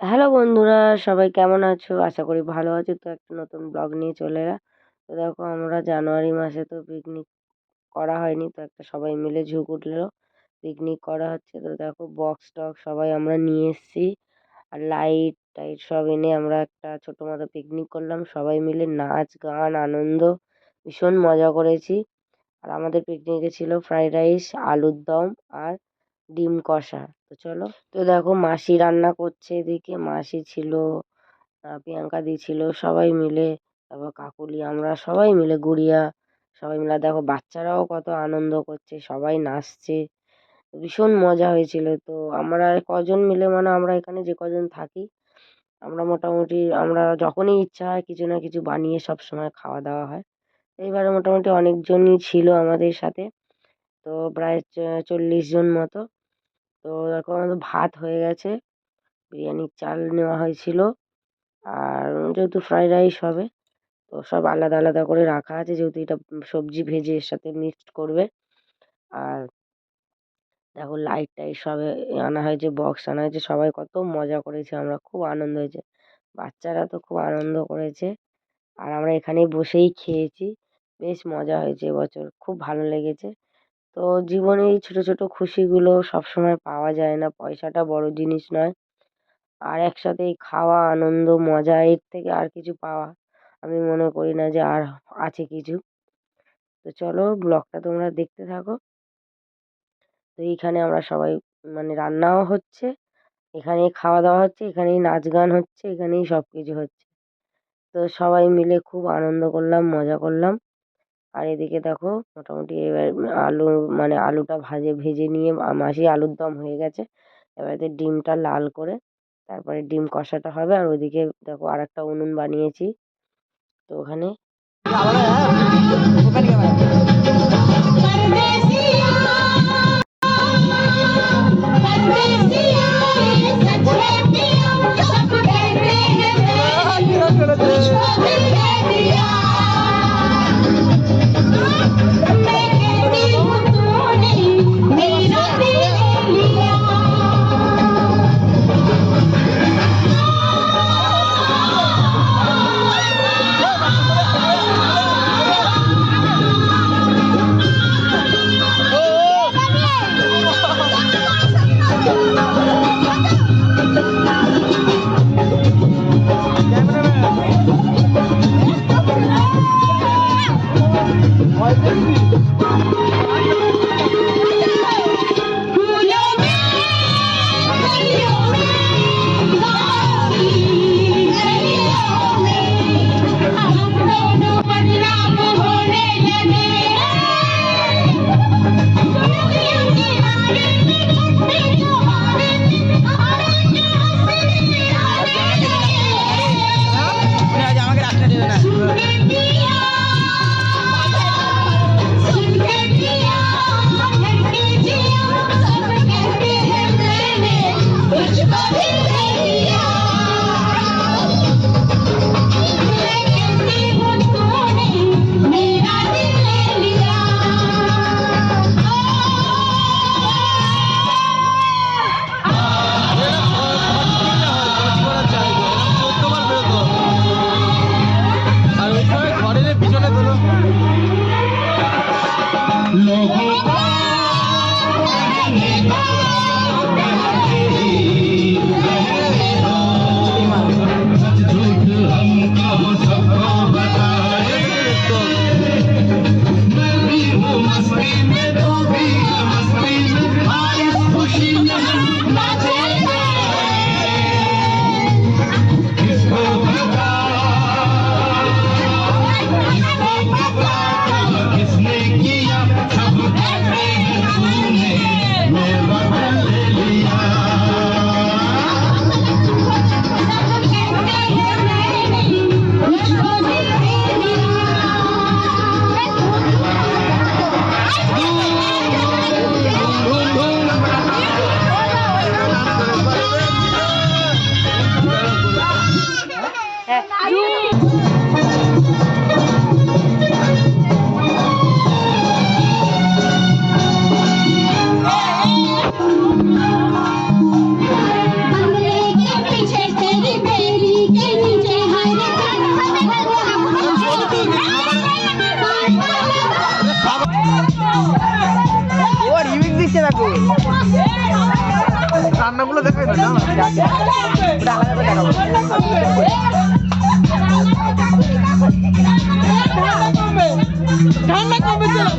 Hello বন্ধুরা, সবাই কেমন আছো? আশা করি ভালো আছো। তো একটা নতুন ব্লগ নিয়ে চলে এলাম। তো দেখো, আমরা জানুয়ারি মাসে তো পিকনিক করা হয়নি, তো একটা সবাই মিলে ঝুঁক উঠলো, পিকনিক করা হচ্ছে। তো দেখো, বক্স টক্স সবাই আমরা নিয়ে এসেছি, আর লাইট টাইট সব এনে আমরা একটা ছোট মতো পিকনিক করলাম সবাই মিলে। নাচ গান আনন্দ, ভীষণ মজা করেছি। আর আমাদের পিকনিকে ছিল ফ্রাইড রাইস, আলুর দম আর ডিম কষা। তো চলো, তো দেখো মাসি রান্না করছে, এদিকে মাসি ছিল, প্রিয়াঙ্কা দি ছিল, সবাই মিলে। তারপর কাকুলি, আমরা সবাই মিলে, গুড়িয়া সবাই মিলে। দেখো বাচ্চারাও কত আনন্দ করছে, সবাই নাচছে, ভীষণ মজা হয়েছিল। তো আমরা কজন মিলে, মানে আমরা এখানে যে কজন থাকি, আমরা মোটামুটি আমরা যখনই ইচ্ছা হয় কিছু না কিছু বানিয়ে সব সময় খাওয়া দাওয়া হয়। এইবারে মোটামুটি অনেকজনই ছিল আমাদের সাথে, তো প্রায় 40 জন মতো। তো এরকম আমাদের ভাত হয়ে গেছে, বিরিয়ানির চাল নেওয়া হয়েছিল, আর যেহেতু ফ্রাইড রাইস হবে, তো সব আলাদা আলাদা করে রাখা আছে, যেহেতু এটা সবজি ভেজে এর সাথে মিক্সড করবে। আর দেখো লাইট টাইট সব আনা হয়েছে, বক্স আনা হয়েছে, সবাই কত মজা করেছে, আমরা খুব আনন্দ হয়েছে, বাচ্চারা তো খুব আনন্দ করেছে। আর আমরা এখানেই বসেই খেয়েছি, বেশ মজা হয়েছে এবছর, খুব ভালো লেগেছে। তো জীবনে এই ছোট ছোট খুশিগুলো সবসময় পাওয়া যায় না, পয়সাটা বড় জিনিস নয়। আর একসাথে এই খাওয়া আনন্দ মজা, এর থেকে আর কিছু পাওয়া আমি মনে করি না যে আর আছে কিছু। তো চলো, ব্লগটা তোমরা দেখতে থাকো। তো এইখানে আমরা সবাই, মানে রান্নাও হচ্ছে, এখানেই খাওয়া দাওয়া হচ্ছে, এখানেই নাচ গান হচ্ছে, এখানেই সব কিছু হচ্ছে। তো সবাই মিলে খুব আনন্দ করলাম, মজা করলাম। আর এদিকে দেখো মোটামুটি এবার আলু, মানে আলুটা ভেজে নিয়ে মাসি, আলুর দম হয়ে গেছে। এবারে ডিমটা লাল করে তারপরে ডিম কষাটা হবে। আর ওইদিকে দেখো আর একটা উনুন বানিয়েছি, তো ওখানে ওটা আলাদা করে দেখাবো। ঠান্ডা কমে চলো